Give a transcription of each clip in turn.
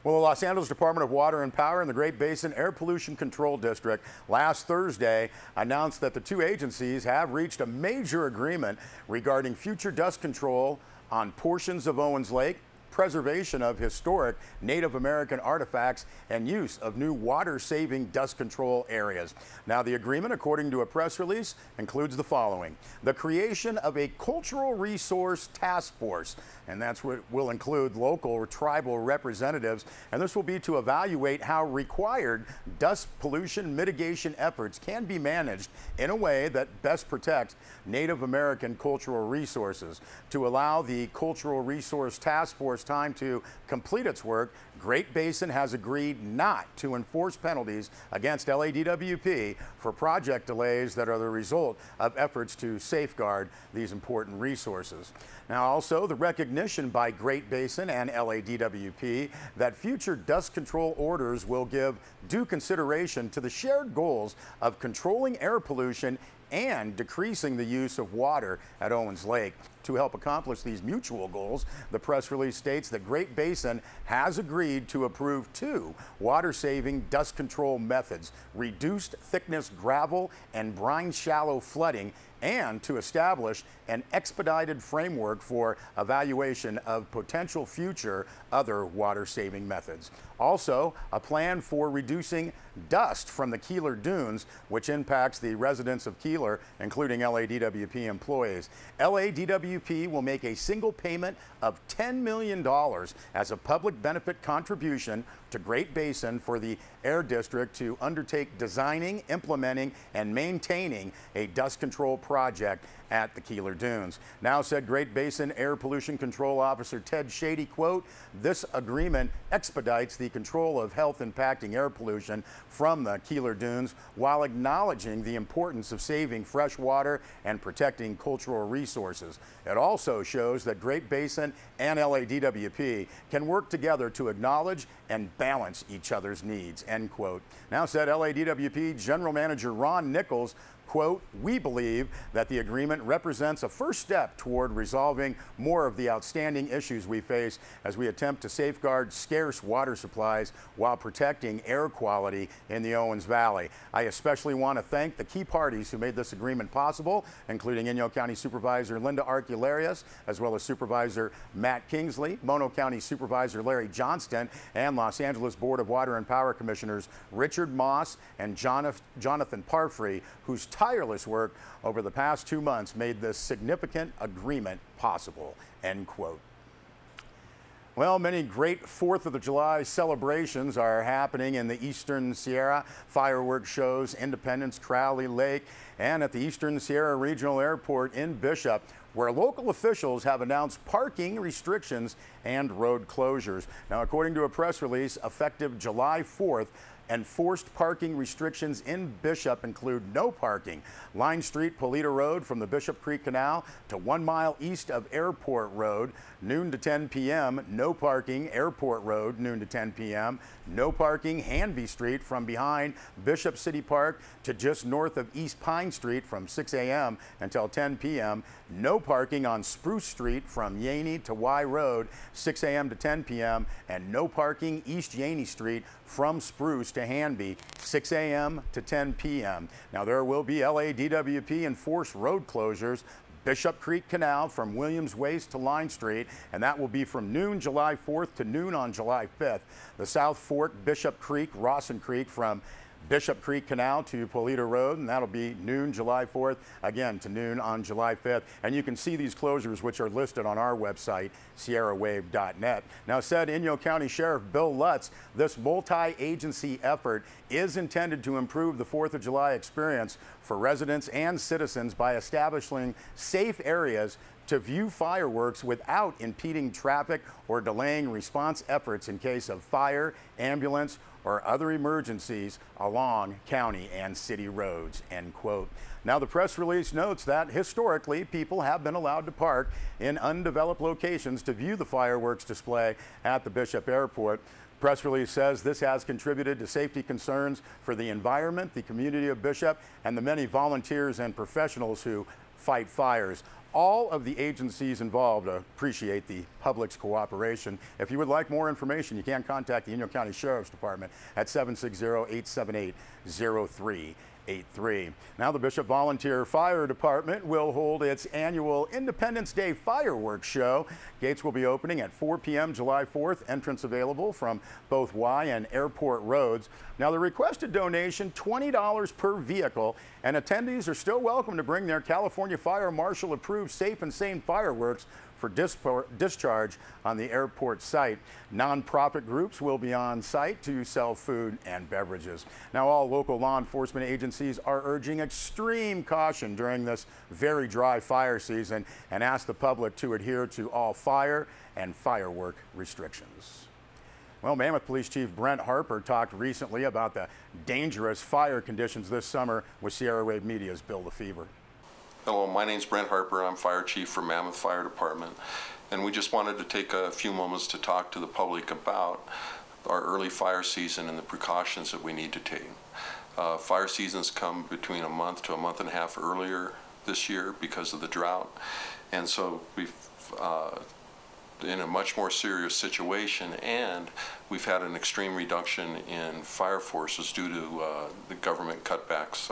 Well, the Los Angeles Department of Water and Power and the Great Basin Air Pollution Control District last Thursday announced that the two agencies have reached a major agreement regarding future dust control on portions of Owens Lake, preservation of historic Native American artifacts, and use of new water-saving dust control areas. Now, the agreement, according to a press release, includes the following: the creation of a cultural resource task force, and that's what will include local or tribal representatives, and this will be to evaluate how required dust pollution mitigation efforts can be managed in a way that best protects Native American cultural resources. To allow the Cultural Resource Task Force time to complete its work, Great Basin has agreed not to enforce penalties against LADWP for project delays that are the result of efforts to safeguard these important resources. Now, also the recognition by Great Basin and LADWP that future dust control orders will give due consideration to the shared goals of controlling air pollution and decreasing the use of water at Owens Lake. To help accomplish these mutual goals, the press release states that Great Basin has agreed to approve two water-saving dust control methods: reduced thickness gravel and brine shallow flooding, and to establish an expedited framework for evaluation of potential future other water-saving methods. Also, a plan for reducing dust from the Keeler Dunes, which impacts the residents of Keeler, including LADWP employees. LADWP will make a single payment of $10 million as a public benefit contribution to Great Basin for the Air District to undertake designing, implementing, and maintaining a dust control project at the Keeler Dunes. Now, said Great Basin Air Pollution Control Officer Ted Shady, quote, "This agreement expedites the control of health impacting air pollution from the Keeler Dunes while acknowledging the importance of saving fresh water and protecting cultural resources. It also shows that Great Basin and LADWP can work together to acknowledge and balance each other's needs," end quote. Now, said LADWP General Manager Ron Nichols, quote, "We believe that the agreement represents a first step toward resolving more of the outstanding issues we face as we attempt to safeguard scarce water supplies while protecting air quality in the Owens Valley. I especially want to thank the key parties who made this agreement possible, including Inyo County Supervisor Linda Arcularius, as well as Supervisor Matt Kingsley, Mono County Supervisor Larry Johnston, and Los Angeles Board of Water and Power Commissioners Richard Moss and Jonathan Parfrey, whose tireless work over the past 2 months made this significant agreement possible," end quote. Well, many great 4th of July celebrations are happening in the Eastern Sierra. Fireworks shows, Independence, Crowley Lake, and at the Eastern Sierra Regional Airport in Bishop, where local officials have announced parking restrictions and road closures. Now, according to a press release, effective July 4th, enforced parking restrictions in Bishop include no parking Line Street, Polita Road from the Bishop Creek Canal to 1 mile east of Airport Road, noon to 10 p.m. No parking Airport Road, noon to 10 p.m. No parking Hanby Street from behind Bishop City Park to just north of East Pine Street from 6 a.m. until 10 p.m. No parking on Spruce Street from Yaney to Y Road, 6 a.m. to 10 p.m. And no parking East Yaney Street from Spruce to Hanby, 6 a.m. to 10 p.m. Now, there will be LADWP enforced road closures Bishop Creek Canal from Williams Waste to Line Street, and that will be from noon July 4th to noon on July 5th. The South Fork, Bishop Creek, Rawson Creek from Bishop Creek Canal to Polita Road, and that'll be noon July 4th, again to noon on July 5th. And you can see these closures, which are listed on our website, sierrawave.net. Now, said Inyo County Sheriff Bill Lutz, this multi-agency effort is intended to improve the 4th of July experience for residents and citizens by establishing safe areas to view fireworks without impeding traffic or delaying response efforts in case of fire, ambulance, or other emergencies along county and city roads, end quote. Now, the press release notes that historically people have been allowed to park in undeveloped locations to view the fireworks display at the Bishop Airport. Press release says this has contributed to safety concerns for the environment, the community of Bishop, and the many volunteers and professionals who fight fires. all of the agencies involved appreciate the public's cooperation. If you would like more information, you can contact the Inyo County Sheriff's Department at 760-878-0383. Now the Bishop Volunteer Fire Department will hold its annual Independence Day fireworks show. Gates will be opening at 4 p.m. July 4th. Entrance available from both Y and Airport roads. Now the requested donation, $20 per vehicle, and attendees are still welcome to bring their California Fire Marshal approved Safe and Sane fireworks for discharge on the airport site. Nonprofit groups will be on site to sell food and beverages. Now, all local law enforcement agencies are urging extreme caution during this very dry fire season and ask the public to adhere to all fire and firework restrictions. Well, Mammoth Police Chief Brent Harper talked recently about the dangerous fire conditions this summer with Sierra Wave Media's Bill LaFever. Hello, my name's Brent Harper. I'm Fire Chief for Mammoth Fire Department, and we just wanted to take a few moments to talk to the public about our early fire season and the precautions that we need to take. Fire seasons come between a month to a month and a half earlier this year because of the drought, and so we've in a much more serious situation, and we've had an extreme reduction in fire forces due to the government cutbacks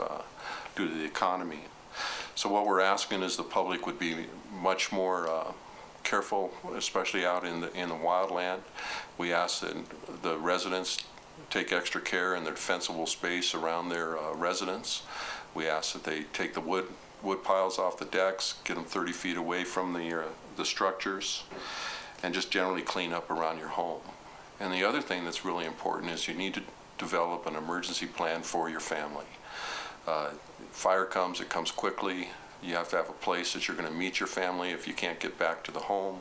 due to the economy. So what we're asking is the public would be much more careful, especially out in the wildland. We ask that the residents take extra care in their defensible space around their residence. We ask that they take the wood piles off the decks, get them 30 feet away from the structures, and just generally clean up around your home. And the other thing that's really important is you need to develop an emergency plan for your family. Fire comes, it comes quickly. You have to have a place that you're going to meet your family if you can't get back to the home.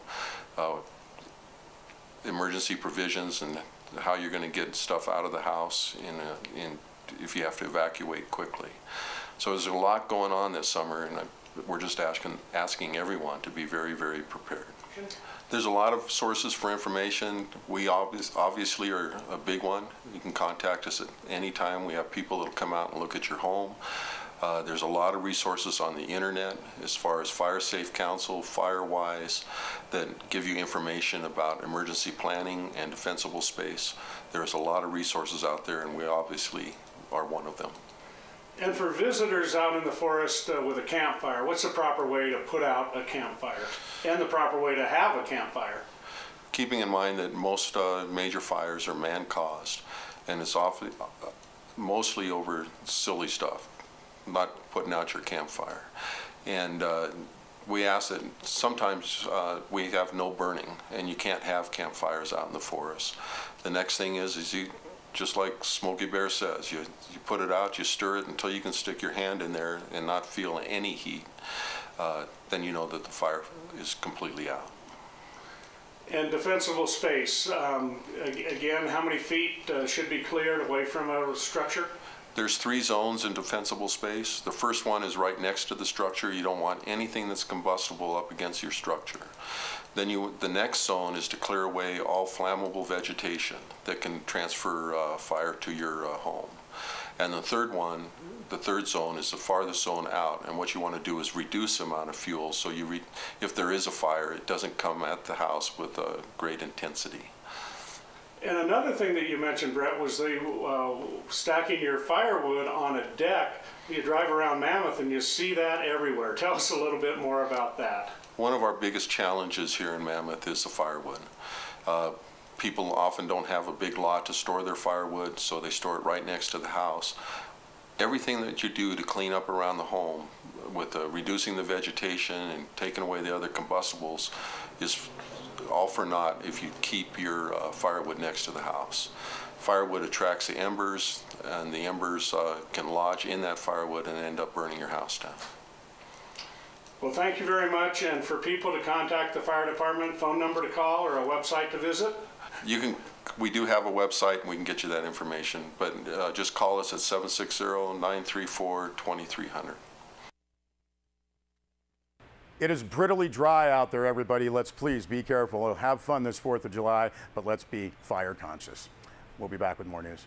Emergency provisions and how you're going to get stuff out of the house if you have to evacuate quickly. So there's a lot going on this summer, and we're just asking everyone to be very, very prepared. There's a lot of sources for information. We obviously are a big one. You can contact us at any time. We have people that will come out and look at your home. There's a lot of resources on the internet as far as Fire Safe Council, FireWise, that give you information about emergency planning and defensible space. There's a lot of resources out there, and we obviously are one of them. And for visitors out in the forest with a campfire, what's the proper way to put out a campfire and the proper way to have a campfire? Keeping in mind that most major fires are man-caused, and it's mostly over silly stuff, not putting out your campfire. And we ask that sometimes we have no burning, and you can't have campfires out in the forest. The next thing is you, just like Smokey Bear says, you put it out, you stir it until you can stick your hand in there and not feel any heat. Then you know that the fire is completely out. And defensible space, again, how many feet should be cleared away from a structure? There's 3 zones in defensible space. The first one is right next to the structure. You don't want anything that's combustible up against your structure. Then the next zone is to clear away all flammable vegetation that can transfer fire to your home. And the third zone is the farthest zone out, and what you want to do is reduce the amount of fuel so if there is a fire, it doesn't come at the house with great intensity. And another thing that you mentioned, Brett, was stacking your firewood on a deck. You drive around Mammoth and you see that everywhere. Tell us a little bit more about that. One of our biggest challenges here in Mammoth is the firewood. People often don't have a big lot to store their firewood, so they store it right next to the house. Everything that you do to clean up around the home with reducing the vegetation and taking away the other combustibles is all for naught if you keep your firewood next to the house. Firewood attracts the embers, and the embers can lodge in that firewood and end up burning your house down. Well, thank you very much. And for people to contact the fire department, phone number to call or a website to visit? We do have a website, and we can get you that information, but just call us at 760-934-2300. It is brittly dry out there, everybody. Let's please be careful. Have fun this 4th of July, but let's be fire conscious. We'll be back with more news.